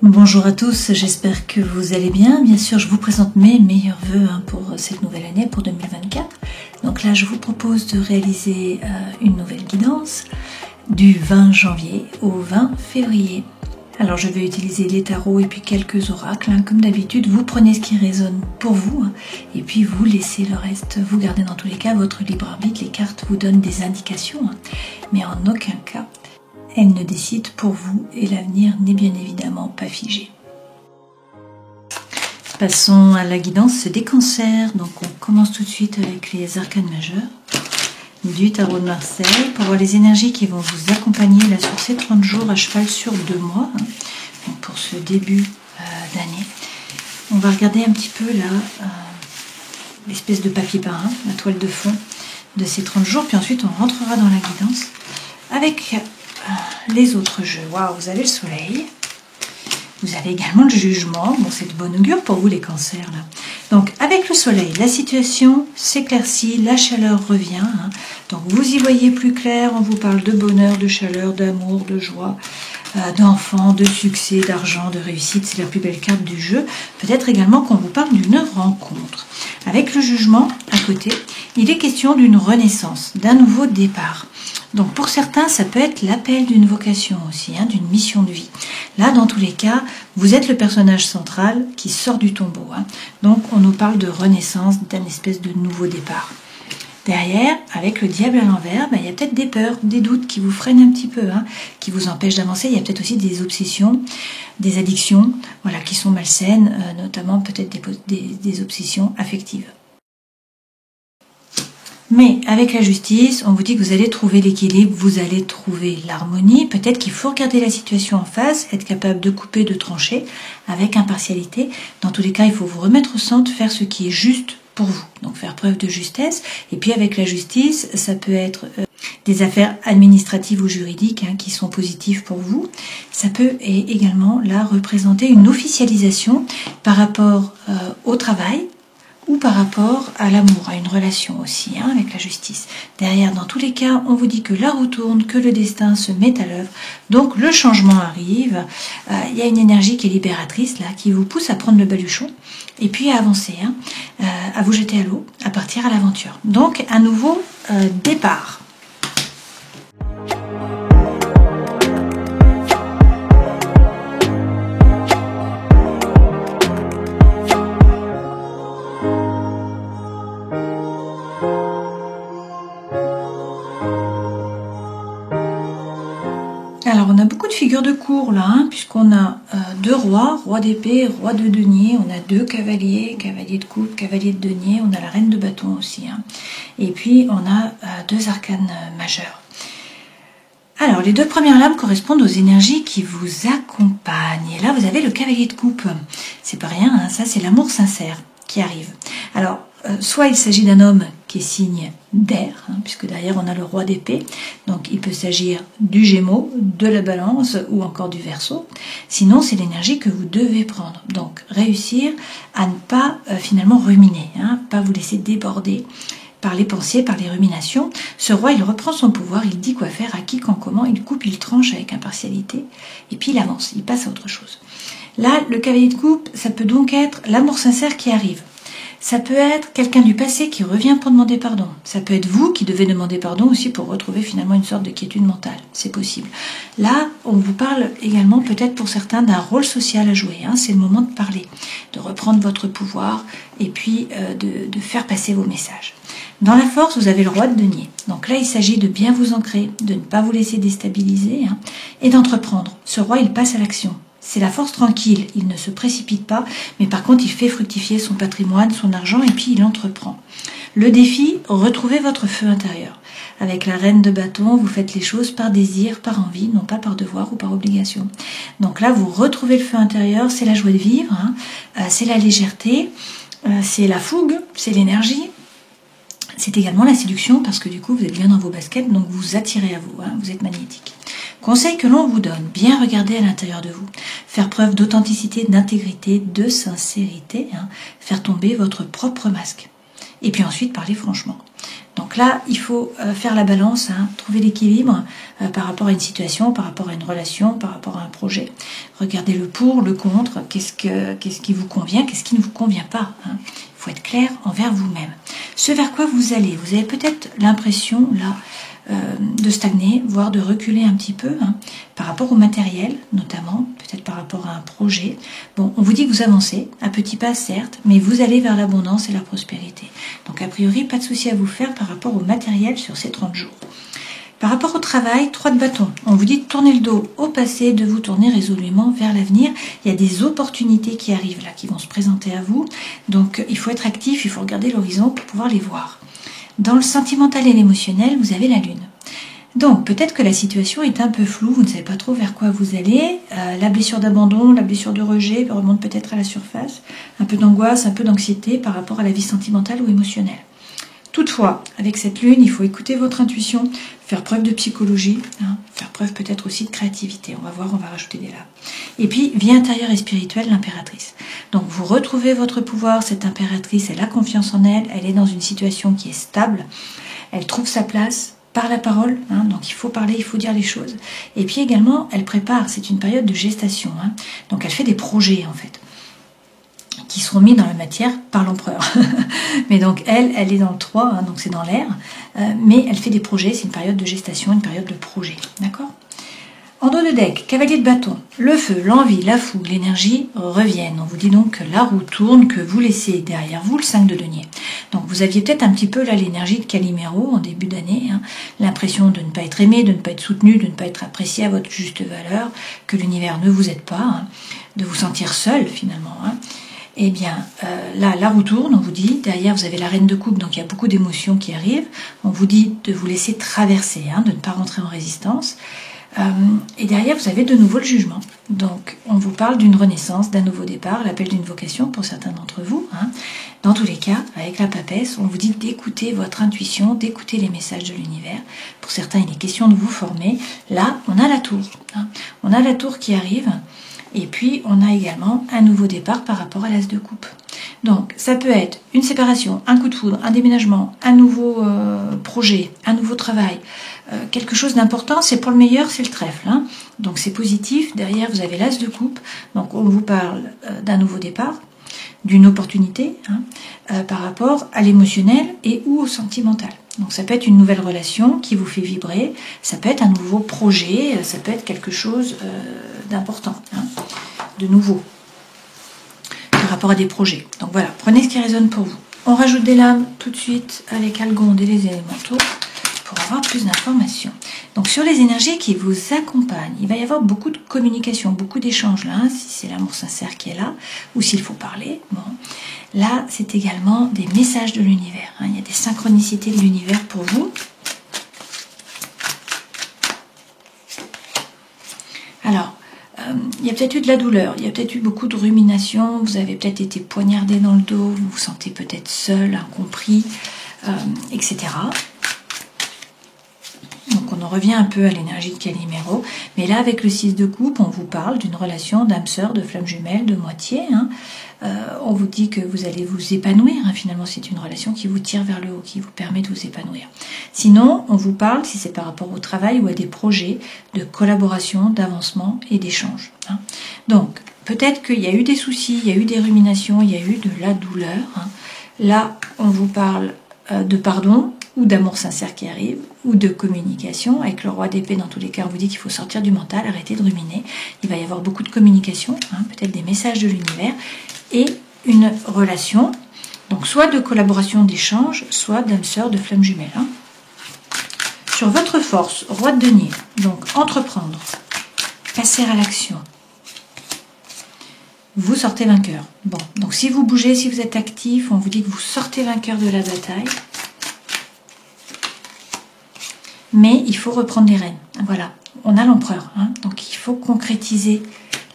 Bonjour à tous, j'espère que vous allez bien. Bien sûr, je vous présente mes meilleurs vœux pour cette nouvelle année, pour 2024. Donc là, je vous propose de réaliser une nouvelle guidance du 20 janvier au 20 février. Alors, je vais utiliser les tarots et puis quelques oracles. Comme d'habitude, vous prenez ce qui résonne pour vous et puis vous laissez le reste. Vous gardez dans tous les cas votre libre arbitre. Les cartes vous donnent des indications, mais en aucun cas elle ne décide pour vous et l'avenir n'est bien évidemment pas figé. Passons à la guidance des cancers. Donc on commence tout de suite avec les arcanes majeurs du tarot de Marseille pour voir les énergies qui vont vous accompagner là sur ces 30 jours à cheval sur 2 mois. Donc pour ce début d'année. On va regarder un petit peu là l'espèce de papier peint, la toile de fond de ces 30 jours. Puis ensuite on rentrera dans la guidance avec les autres jeux. Waouh, vous avez le soleil. Vous avez également le jugement. Bon, c'est de bon augure pour vous les cancers là. Donc avec le soleil, la situation s'éclaircit, la chaleur revient. Donc vous y voyez plus clair. On vous parle de bonheur, de chaleur, d'amour, de joie, d'enfants, de succès, d'argent, de réussite. C'est la plus belle carte du jeu. Peut-être également qu'on vous parle d'une rencontre. Avec le jugement à côté, il est question d'une renaissance, d'un nouveau départ. Donc pour certains, ça peut être l'appel d'une vocation aussi, d'une mission de vie. Là, dans tous les cas, vous êtes le personnage central qui sort du tombeau. Donc on nous parle de renaissance, d'un espèce de nouveau départ. Derrière, avec le diable à l'envers, il y a peut-être des peurs, des doutes qui vous freinent un petit peu, qui vous empêchent d'avancer. Il y a peut-être aussi des obsessions, des addictions, qui sont malsaines, notamment peut-être des obsessions affectives. Mais avec la justice, on vous dit que vous allez trouver l'équilibre, vous allez trouver l'harmonie. Peut-être qu'il faut regarder la situation en face, être capable de couper, de trancher avec impartialité. Dans tous les cas, il faut vous remettre au centre, faire ce qui est juste pour vous. Donc faire preuve de justesse. Et puis avec la justice, ça peut être des affaires administratives ou juridiques qui sont positives pour vous. Ça peut également là représenter une officialisation par rapport au travail, ou par rapport à l'amour, à une relation aussi, avec la justice. Derrière, dans tous les cas, on vous dit que la roue tourne, que le destin se met à l'œuvre, donc le changement arrive. Il y a une énergie qui est libératrice, là, qui vous pousse à prendre le baluchon, et puis à avancer, à vous jeter à l'eau, à partir à l'aventure. Donc, un nouveau départ. Alors on a beaucoup de figures de cour là, puisqu'on a 2 rois, roi d'épée, roi de denier, on a 2 cavaliers, cavalier de coupe, cavalier de denier, on a la reine de bâton aussi. Et puis on a 2 arcanes majeurs. Alors les 2 premières lames correspondent aux énergies qui vous accompagnent. Et là vous avez le cavalier de coupe. C'est pas rien, ça c'est l'amour sincère qui arrive. Alors soit il s'agit d'un homme qui est signe d'air, puisque derrière on a le roi d'épée, donc il peut s'agir du Gémeaux, de la Balance ou encore du Verseau. Sinon c'est l'énergie que vous devez prendre. Donc réussir à ne pas finalement ruminer, pas vous laisser déborder par les pensées, par les ruminations. Ce roi, il reprend son pouvoir, il dit quoi faire, à qui, quand, comment, il coupe, il tranche avec impartialité, et puis il avance, il passe à autre chose. Là, le cavalier de coupe, ça peut donc être l'amour sincère qui arrive. Ça peut être quelqu'un du passé qui revient pour demander pardon. Ça peut être vous qui devez demander pardon aussi pour retrouver finalement une sorte de quiétude mentale. C'est possible. Là, on vous parle également peut-être pour certains d'un rôle social à jouer. C'est le moment de parler, de reprendre votre pouvoir et puis de faire passer vos messages. Dans la force, vous avez le roi de denier. Donc là, il s'agit de bien vous ancrer, de ne pas vous laisser déstabiliser et d'entreprendre. Ce roi, il passe à l'action. C'est la force tranquille, il ne se précipite pas, mais par contre il fait fructifier son patrimoine, son argent, et puis il entreprend. Le défi, retrouvez votre feu intérieur. Avec la reine de bâton, vous faites les choses par désir, par envie, non pas par devoir ou par obligation. Donc là, vous retrouvez le feu intérieur, c'est la joie de vivre, c'est la légèreté, c'est la fougue, c'est l'énergie. C'est également la séduction parce que du coup vous êtes bien dans vos baskets, donc vous attirez à vous, vous êtes magnétique. Conseil que l'on vous donne, bien regarder à l'intérieur de vous, faire preuve d'authenticité, d'intégrité, de sincérité, faire tomber votre propre masque. Et puis ensuite parler franchement. Donc Donc là, il faut faire la balance, hein, trouver l'équilibre par rapport à une situation, par rapport à une relation, par rapport à un projet. Regardez le pour, le contre, qu'est-ce qui vous convient, qu'est-ce qui ne vous convient pas. Hein. Il faut être clair envers vous-même. Ce vers quoi vous allez peut-être l'impression, là, de stagner, voire de reculer un petit peu, hein, par rapport au matériel, notamment, peut-être par rapport à un projet. Bon, on vous dit que vous avancez, à petits pas certes, mais vous allez vers l'abondance et la prospérité. Donc a priori, pas de souci à vous faire par rapport au matériel sur ces 30 jours. Par rapport au travail, 3 de bâton. On vous dit de tourner le dos au passé, de vous tourner résolument vers l'avenir. Il y a des opportunités qui arrivent là, qui vont se présenter à vous. Donc il faut être actif, il faut regarder l'horizon pour pouvoir les voir. Dans le sentimental et l'émotionnel, vous avez la lune. Donc peut-être que la situation est un peu floue, vous ne savez pas trop vers quoi vous allez. La blessure d'abandon, la blessure de rejet remonte peut-être à la surface. Un peu d'angoisse, un peu d'anxiété par rapport à la vie sentimentale ou émotionnelle. Toutefois, avec cette lune, il faut écouter votre intuition, faire preuve de psychologie, hein, faire preuve peut-être aussi de créativité. On va voir, on va rajouter des là. Et puis, vie intérieure et spirituelle, l'impératrice. Donc, vous retrouvez votre pouvoir, cette impératrice, elle a confiance en elle, elle est dans une situation qui est stable, elle trouve sa place par la parole, hein, donc il faut parler, il faut dire les choses. Et puis également, elle prépare, c'est une période de gestation, hein, donc elle fait des projets en fait, qui seront mis dans la matière par l'empereur. Mais donc elle est dans le 3, hein, donc c'est dans l'air, mais elle fait des projets, c'est une période de gestation, une période de projet, d'accord ? En dos de deck, cavalier de bâton, le feu, l'envie, la fougue, l'énergie reviennent. On vous dit donc que la roue tourne, que vous laissez derrière vous le 5 de denier. Donc vous aviez peut-être un petit peu là l'énergie de Calimero en début d'année, hein, l'impression de ne pas être aimé, de ne pas être soutenu, de ne pas être apprécié à votre juste valeur, que l'univers ne vous aide pas, hein, de vous sentir seul finalement. Hein. Eh bien, là, la roue tourne, on vous dit, derrière vous avez la reine de coupe, donc il y a beaucoup d'émotions qui arrivent. On vous dit de vous laisser traverser, hein, de ne pas rentrer en résistance. Et derrière, vous avez de nouveau le jugement. Donc, on vous parle d'une renaissance, d'un nouveau départ, l'appel d'une vocation pour certains d'entre vous. Hein. Dans tous les cas, avec la papesse, on vous dit d'écouter votre intuition, d'écouter les messages de l'univers. Pour certains, il est question de vous former. Là, on a la tour. Hein. On a la tour qui arrive. Et puis, on a également un nouveau départ par rapport à l'as de coupe. Donc, ça peut être une séparation, un coup de foudre, un déménagement, un nouveau projet, un nouveau travail, quelque chose d'important. C'est pour le meilleur, c'est le trèfle. Hein. Donc, c'est positif. Derrière, vous avez l'as de coupe. Donc, on vous parle d'un nouveau départ, d'une opportunité, hein, par rapport à l'émotionnel et ou au sentimental. Donc, ça peut être une nouvelle relation qui vous fait vibrer. Ça peut être un nouveau projet. Ça peut être quelque chose d'important, hein, de nouveau, par rapport à des projets. Donc voilà, prenez ce qui résonne pour vous. On rajoute des lames tout de suite avec Algonde et les élémentaux pour avoir plus d'informations. Donc sur les énergies qui vous accompagnent, il va y avoir beaucoup de communication, beaucoup d'échanges là, hein, si c'est l'amour sincère qui est là, ou s'il faut parler. Bon, là c'est également des messages de l'univers. Hein, il y a des synchronicités de l'univers pour vous. Alors, il y a peut-être eu de la douleur, il y a peut-être eu beaucoup de rumination, vous avez peut-être été poignardé dans le dos, vous vous sentez peut-être seul, incompris, etc. Donc on en revient un peu à l'énergie de Calimero, mais là avec le 6 de coupe, on vous parle d'une relation d'âme sœur, de flamme jumelle, de moitié. Hein. On vous dit que vous allez vous épanouir, hein. Finalement c'est une relation qui vous tire vers le haut, qui vous permet de vous épanouir. Sinon, on vous parle, si c'est par rapport au travail ou à des projets, de collaboration, d'avancement et d'échange. Hein. Donc, peut-être qu'il y a eu des soucis, il y a eu des ruminations, il y a eu de la douleur. Hein. Là, on vous parle de pardon, ou d'amour sincère qui arrive, ou de communication. Avec le roi d'épée, dans tous les cas, on vous dit qu'il faut sortir du mental, arrêter de ruminer. Il va y avoir beaucoup de communication, hein, peut-être des messages de l'univers, et une relation, donc soit de collaboration, d'échange, soit d'âme sœur, de flamme jumelle. Hein. Sur votre force, roi de denier, donc entreprendre, passer à l'action. Vous sortez vainqueur. Bon, donc si vous bougez, si vous êtes actif, on vous dit que vous sortez vainqueur de la bataille. Mais il faut reprendre les rênes. Voilà, on a l'empereur, hein, donc il faut concrétiser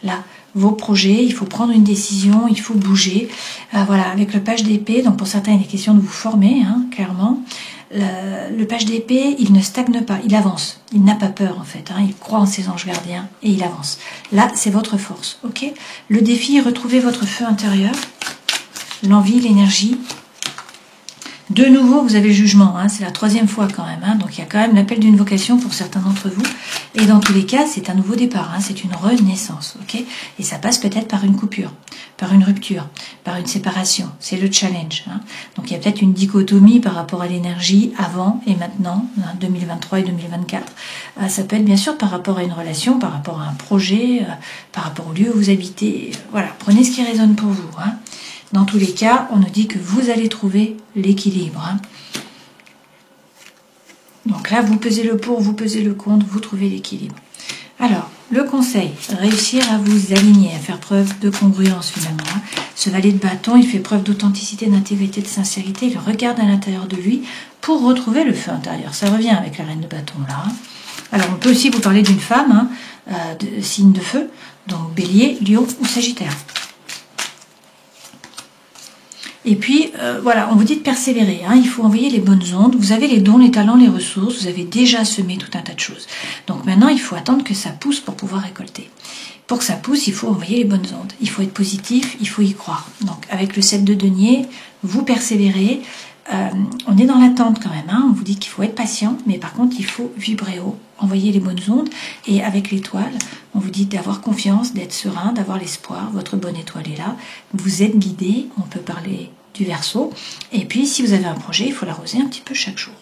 là vos projets, il faut prendre une décision, il faut bouger. Voilà, avec le page d'épée, donc pour certains il est question de vous former, hein, clairement. Le page d'épée, il ne stagne pas, il avance. Il n'a pas peur en fait, hein, il croit en ses anges gardiens et il avance. Là, c'est votre force, ok ? Le défi est retrouver votre feu intérieur, l'envie, l'énergie, De nouveau, vous avez le jugement, hein, c'est la 3e fois quand même, hein, donc il y a quand même l'appel d'une vocation pour certains d'entre vous, et dans tous les cas, c'est un nouveau départ, hein, c'est une renaissance, ok? Et ça passe peut-être par une coupure, par une rupture, par une séparation, c'est le challenge, hein. Donc il y a peut-être une dichotomie par rapport à l'énergie avant et maintenant, hein, 2023 et 2024. Ça peut être bien sûr par rapport à une relation, par rapport à un projet, par rapport au lieu où vous habitez, voilà, prenez ce qui résonne pour vous, hein. Dans tous les cas, on nous dit que vous allez trouver l'équilibre, hein. Donc là, vous pesez le pour, vous pesez le contre, vous trouvez l'équilibre. Alors, le conseil, réussir à vous aligner, à faire preuve de congruence finalement, hein. Ce valet de bâton, il fait preuve d'authenticité, d'intégrité, de sincérité, il regarde à l'intérieur de lui pour retrouver le feu intérieur. Ça revient avec la reine de bâton là, hein. Alors, on peut aussi vous parler d'une femme, hein, de signe de feu, donc bélier, lion ou sagittaire. Et puis, voilà, on vous dit de persévérer, hein, il faut envoyer les bonnes ondes, vous avez les dons, les talents, les ressources, vous avez déjà semé tout un tas de choses. Donc maintenant, il faut attendre que ça pousse pour pouvoir récolter. Pour que ça pousse, il faut envoyer les bonnes ondes, il faut être positif, il faut y croire. Donc avec le 7 de denier, vous persévérez, on est dans l'attente quand même, hein, on vous dit qu'il faut être patient, mais par contre, il faut vibrer haut, envoyer les bonnes ondes, et avec l'étoile, on vous dit d'avoir confiance, d'être serein, d'avoir l'espoir, votre bonne étoile est là, vous êtes guidé, on peut parler du Verseau, et puis si vous avez un projet, il faut l'arroser un petit peu chaque jour.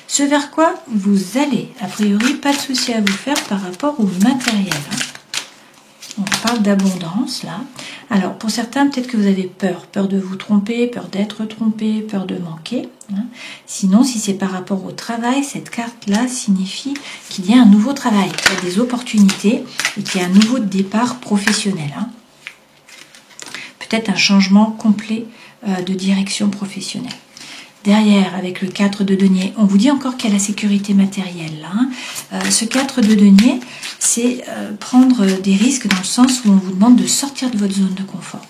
Ce vers quoi vous allez, a priori, pas de souci à vous faire par rapport au matériel, hein. On parle d'abondance là. Alors pour certains, peut-être que vous avez peur de vous tromper, peur d'être trompé, peur de manquer, hein. Sinon, si c'est par rapport au travail, cette carte-là signifie qu'il y a un nouveau travail, qu'il y a des opportunités et qu'il y a un nouveau départ professionnel, hein. Peut-être un changement complet de direction professionnelle. Derrière, avec le 4 de denier, on vous dit encore qu'il y a la sécurité matérielle, là, hein. Ce 4 de denier, c'est prendre des risques dans le sens où on vous demande de sortir de votre zone de confort.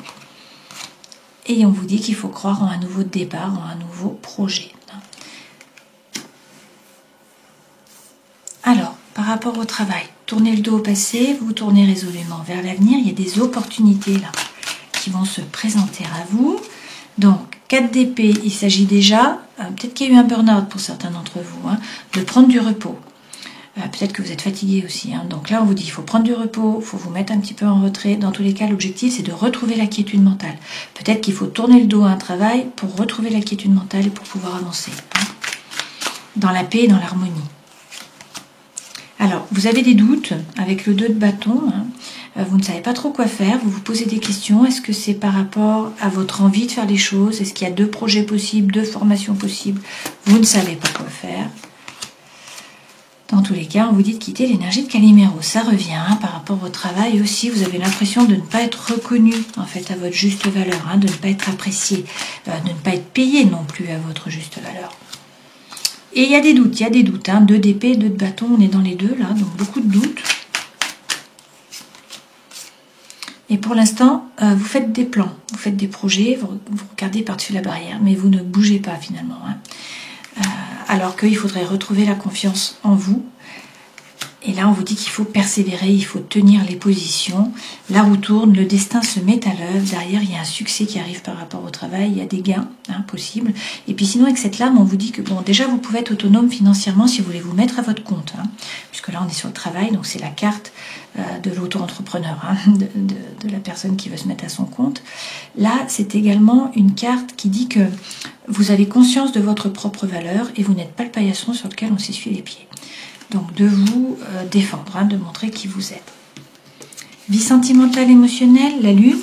Et on vous dit qu'il faut croire en un nouveau départ, en un nouveau projet, hein. Alors, par rapport au travail, tournez le dos au passé, vous tournez résolument vers l'avenir. Il y a des opportunités là qui vont se présenter à vous. Donc, 4 d'épée, il s'agit déjà, peut-être qu'il y a eu un burn-out pour certains d'entre vous, hein, de prendre du repos. Peut-être que vous êtes fatigué aussi, hein. Donc là, on vous dit qu'il faut prendre du repos, il faut vous mettre un petit peu en retrait. Dans tous les cas, l'objectif, c'est de retrouver la quiétude mentale. Peut-être qu'il faut tourner le dos à un travail pour retrouver la quiétude mentale et pour pouvoir avancer, hein, dans la paix et dans l'harmonie. Alors, vous avez des doutes avec le 2 de bâton, hein. Vous ne savez pas trop quoi faire, vous vous posez des questions. Est-ce que c'est par rapport à votre envie de faire les choses? Est-ce qu'il y a 2 projets possibles, 2 formations possibles? Vous ne savez pas quoi faire. Dans tous les cas, on vous dit de quitter l'énergie de Calimero. Ça revient, hein, par rapport au travail aussi. Vous avez l'impression de ne pas être reconnu en fait à votre juste valeur, hein, de ne pas être apprécié, de ne pas être payé non plus à votre juste valeur. Et il y a des doutes, hein, 2 d'épée, 2 de bâton, on est dans les deux là, donc beaucoup de doutes. Et pour l'instant, vous faites des plans, vous faites des projets, vous regardez par-dessus la barrière, mais vous ne bougez pas finalement, hein. Alors qu'il faudrait retrouver la confiance en vous. Et là, on vous dit qu'il faut persévérer, il faut tenir les positions. La roue tourne, le destin se met à l'œuvre. Derrière, il y a un succès qui arrive par rapport au travail, il y a des gains, hein, possibles. Et puis sinon, avec cette lame, on vous dit que, bon, déjà, vous pouvez être autonome financièrement si vous voulez vous mettre à votre compte, hein, puisque là, on est sur le travail, donc c'est la carte de l'auto-entrepreneur, hein, de la personne qui veut se mettre à son compte. Là, c'est également une carte qui dit que vous avez conscience de votre propre valeur et vous n'êtes pas le paillasson sur lequel on s'essuie les pieds. Donc de vous défendre, hein, de montrer qui vous êtes. Vie sentimentale, émotionnelle, la lune.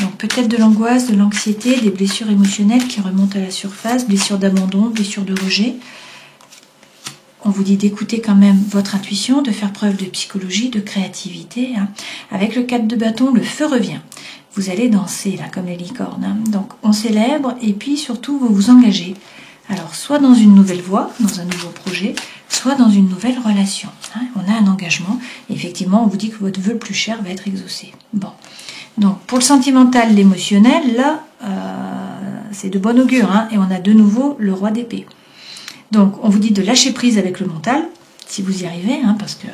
Donc peut-être de l'angoisse, de l'anxiété, des blessures émotionnelles qui remontent à la surface, blessures d'abandon, blessures de rejet. On vous dit d'écouter quand même votre intuition, de faire preuve de psychologie, de créativité, hein. Avec le 4 de bâton, le feu revient. Vous allez danser, là, comme les licornes, hein. Donc on célèbre et puis surtout vous vous engagez. Alors soit dans une nouvelle voie, dans un nouveau projet, soit dans une nouvelle relation, hein. On a un engagement. Et effectivement, on vous dit que votre vœu le plus cher va être exaucé. Bon. Donc pour le sentimental, l'émotionnel, là, c'est de bon augure, hein. Et on a de nouveau le roi d'épée. Donc, on vous dit de lâcher prise avec le mental, si vous y arrivez, hein, parce que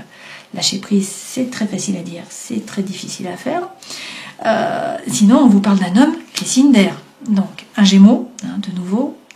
lâcher prise, c'est très facile à dire, c'est très difficile à faire. Sinon, on vous parle d'un homme qui est signe d'air. Donc, un Gémeaux, hein, de nouveau,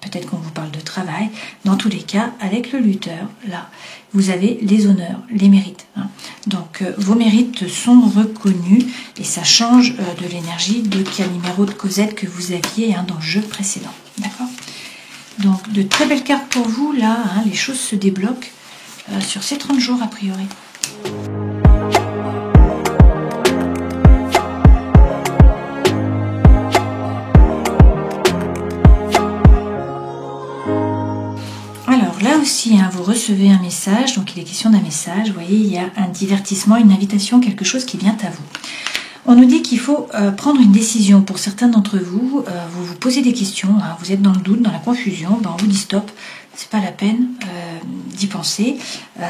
peut-être qu'on vous parle de travail. Dans tous les cas, avec le lutteur, là, vous avez les honneurs, les mérites. Donc, vos mérites sont reconnus et ça change de l'énergie de Calimero de Cosette que vous aviez dans le jeu précédent. D'accord? Donc, de très belles cartes pour vous. Là, les choses se débloquent sur ces 30 jours a priori. Là aussi, vous recevez un message, donc il est question d'un message, vous voyez, il y a un divertissement, une invitation, quelque chose qui vient à vous. On nous dit qu'il faut prendre une décision. Pour certains d'entre vous, vous vous posez des questions, vous êtes dans le doute, dans la confusion, on vous dit stop, c'est pas la peine d'y penser.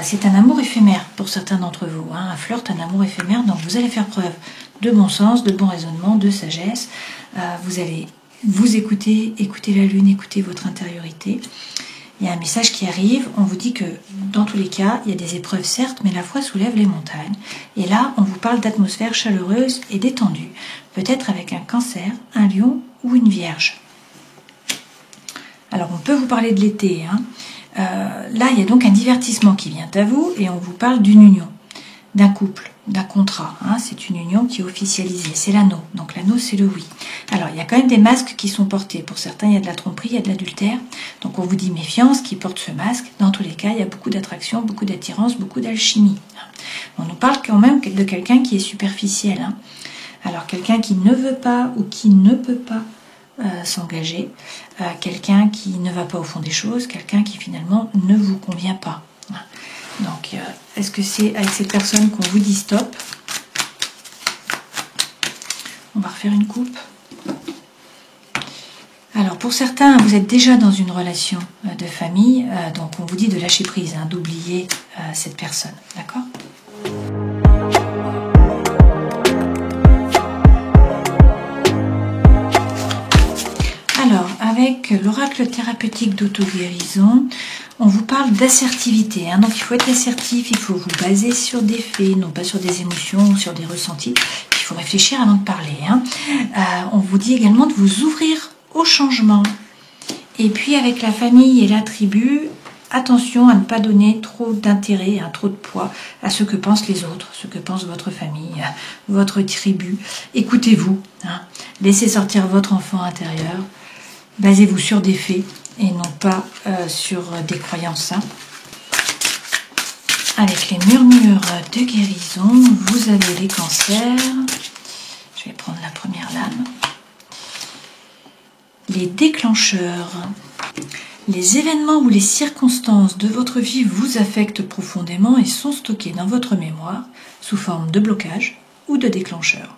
C'est un amour éphémère pour certains d'entre vous, un flirt, un amour éphémère, donc vous allez faire preuve de bon sens, de bon raisonnement, de sagesse. Vous allez vous écouter, écouter la lune, écouter votre intériorité. Il y a un message qui arrive, on vous dit que dans tous les cas, il y a des épreuves certes, mais la foi soulève les montagnes. Et là, on vous parle d'atmosphère chaleureuse et détendue, peut-être avec un cancer, un lion ou une vierge. Alors, on peut vous parler de l'été. Là, il y a donc un divertissement qui vient à vous et on vous parle d'une union, d'un couple, d'un contrat. C'est une union qui est officialisée, c'est l'anneau. Donc l'anneau, c'est le oui. Alors, il y a quand même des masques qui sont portés. Pour certains, il y a de la tromperie, il y a de l'adultère. Donc, on vous dit méfiance, qui porte ce masque. Dans tous les cas, il y a beaucoup d'attraction, beaucoup d'attirance, beaucoup d'alchimie. On nous parle quand même de quelqu'un qui est superficiel. Alors, quelqu'un qui ne veut pas ou qui ne peut pas s'engager. Quelqu'un qui ne va pas au fond des choses. Quelqu'un qui, finalement, ne vous convient pas. Donc, est-ce que c'est avec cette personne qu'on vous dit stop? On va refaire une coupe. Alors, pour certains, vous êtes déjà dans une relation de famille, donc on vous dit de lâcher prise, d'oublier cette personne, d'accord? Alors, avec l'oracle thérapeutique d'auto-guérison, on vous parle d'assertivité. Donc, il faut être assertif, il faut vous baser sur des faits, non pas sur des émotions ou sur des ressentis. Il faut réfléchir avant de parler. On vous dit également de vous ouvrir au changement. Et puis, avec la famille et la tribu, attention à ne pas donner trop d'intérêt, trop de poids à ce que pensent les autres, ce que pense votre famille, votre tribu. Écoutez-vous. Laissez sortir votre enfant intérieur. Basez-vous sur des faits et non pas sur des croyances. Avec les murmures de guérison, vous avez les cancers. Je vais prendre la première lame. Les déclencheurs. Les événements ou les circonstances de votre vie vous affectent profondément et sont stockés dans votre mémoire sous forme de blocage ou de déclencheur.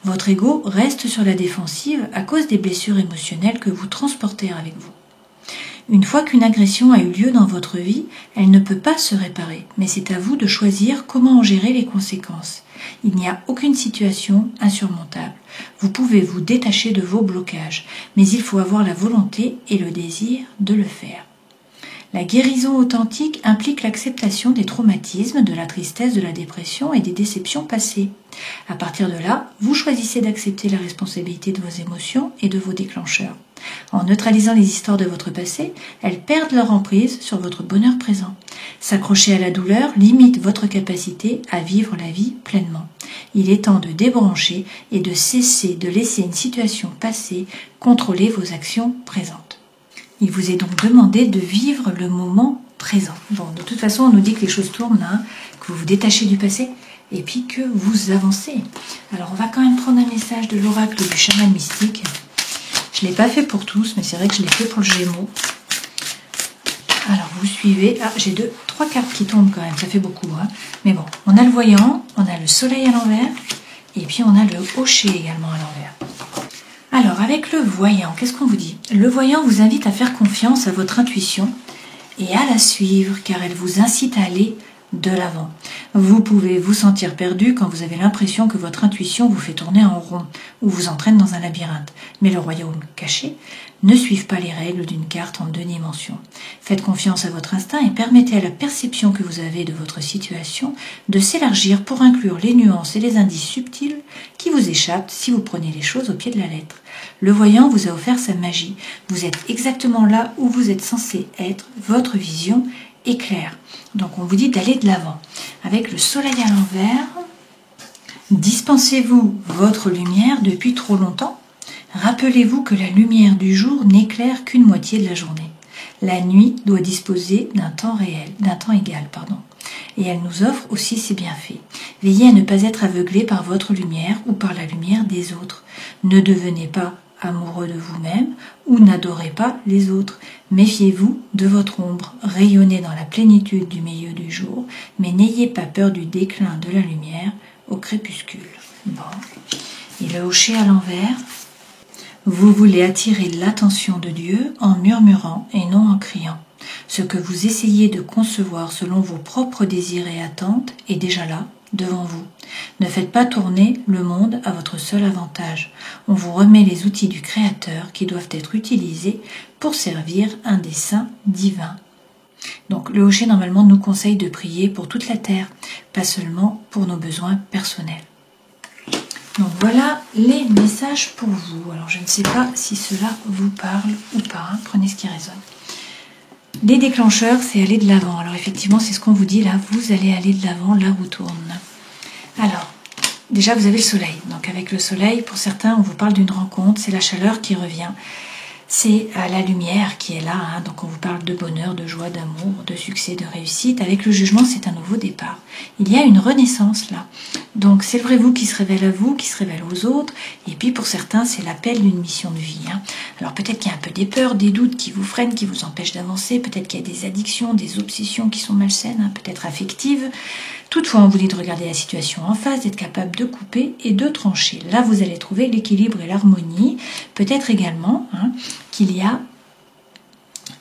Votre ego reste sur la défensive à cause des blessures émotionnelles que vous transportez avec vous. Une fois qu'une agression a eu lieu dans votre vie, elle ne peut pas se réparer, mais c'est à vous de choisir comment en gérer les conséquences. Il n'y a aucune situation insurmontable. Vous pouvez vous détacher de vos blocages, mais il faut avoir la volonté et le désir de le faire. La guérison authentique implique l'acceptation des traumatismes, de la tristesse, de la dépression et des déceptions passées. À partir de là, vous choisissez d'accepter la responsabilité de vos émotions et de vos déclencheurs. En neutralisant les histoires de votre passé, elles perdent leur emprise sur votre bonheur présent. S'accrocher à la douleur limite votre capacité à vivre la vie pleinement. Il est temps de débrancher et de cesser de laisser une situation passée contrôler vos actions présentes. Il vous est donc demandé de vivre le moment présent. Bon, de toute façon, on nous dit que les choses tournent, que vous vous détachez du passé et puis que vous avancez. Alors, on va quand même prendre un message de l'oracle du chaman mystique. Je ne l'ai pas fait pour tous, mais c'est vrai que je l'ai fait pour le Gémeaux. Alors, vous suivez. Ah, j'ai 3 cartes qui tombent quand même, ça fait beaucoup. Mais bon, on a le voyant, on a le soleil à l'envers, et puis on a le hocher également à l'envers. Alors, avec le voyant, qu'est-ce qu'on vous dit? Le voyant vous invite à faire confiance à votre intuition et à la suivre, car elle vous incite à aller de l'avant. Vous pouvez vous sentir perdu quand vous avez l'impression que votre intuition vous fait tourner en rond ou vous entraîne dans un labyrinthe. Mais le royaume caché ne suit pas les règles d'une carte en 2 dimensions. Faites confiance à votre instinct et permettez à la perception que vous avez de votre situation de s'élargir pour inclure les nuances et les indices subtils qui vous échappent si vous prenez les choses au pied de la lettre. Le voyant vous a offert sa magie. Vous êtes exactement là où vous êtes censé être. Votre vision est claire. Donc on vous dit d'aller de l'avant. Avec le soleil à l'envers, dispensez-vous votre lumière depuis trop longtemps? Rappelez-vous que la lumière du jour n'éclaire qu'une moitié de la journée. La nuit doit disposer d'un temps égal. Et elle nous offre aussi ses bienfaits. Veillez à ne pas être aveuglé par votre lumière ou par la lumière des autres. Ne devenez pas amoureux de vous-même ou n'adorez pas les autres. Méfiez-vous de votre ombre. Rayonnez dans la plénitude du milieu du jour, mais n'ayez pas peur du déclin de la lumière au crépuscule. Bon. Et le hocher à l'envers. Vous voulez attirer l'attention de Dieu en murmurant et non en criant. Ce que vous essayez de concevoir selon vos propres désirs et attentes est déjà là, devant vous. Ne faites pas tourner le monde à votre seul avantage. On vous remet les outils du Créateur qui doivent être utilisés pour servir un dessein divin. Donc le hocher normalement nous conseille de prier pour toute la terre, pas seulement pour nos besoins personnels. Donc voilà les messages pour vous. Alors je ne sais pas si cela vous parle ou pas, hein. Prenez ce qui résonne. Les déclencheurs, c'est aller de l'avant. Alors effectivement, c'est ce qu'on vous dit là, vous allez aller de l'avant, la roue tourne. Alors, déjà vous avez le soleil. Donc avec le soleil, pour certains, on vous parle d'une rencontre, c'est la chaleur qui revient. C'est la lumière qui est là, hein. Donc on vous parle de bonheur, de joie, d'amour, de succès, de réussite. Avec le jugement, c'est un nouveau départ. Il y a une renaissance là. Donc c'est le vrai vous qui se révèle à vous, qui se révèle aux autres. Et puis pour certains, c'est l'appel d'une mission de vie, hein. Alors peut-être qu'il y a un peu des peurs, des doutes qui vous freinent, qui vous empêchent d'avancer. Peut-être qu'il y a des addictions, des obsessions qui sont malsaines, hein, peut-être affectives. Toutefois, on vous dit de regarder la situation en face, d'être capable de couper et de trancher. Là, vous allez trouver l'équilibre et l'harmonie. Peut-être également qu'il y a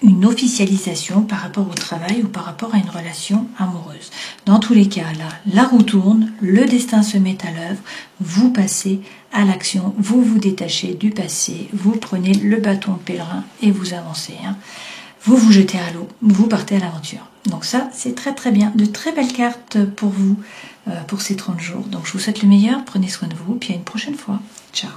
une officialisation par rapport au travail ou par rapport à une relation amoureuse. Dans tous les cas, là, la roue tourne, le destin se met à l'œuvre, vous passez à l'action, vous vous détachez du passé, vous prenez le bâton pèlerin et vous avancez. Vous vous jetez à l'eau, vous partez à l'aventure. Donc ça, c'est très très bien. De très belles cartes pour vous, pour ces 30 jours. Donc je vous souhaite le meilleur, prenez soin de vous, puis à une prochaine fois. Ciao.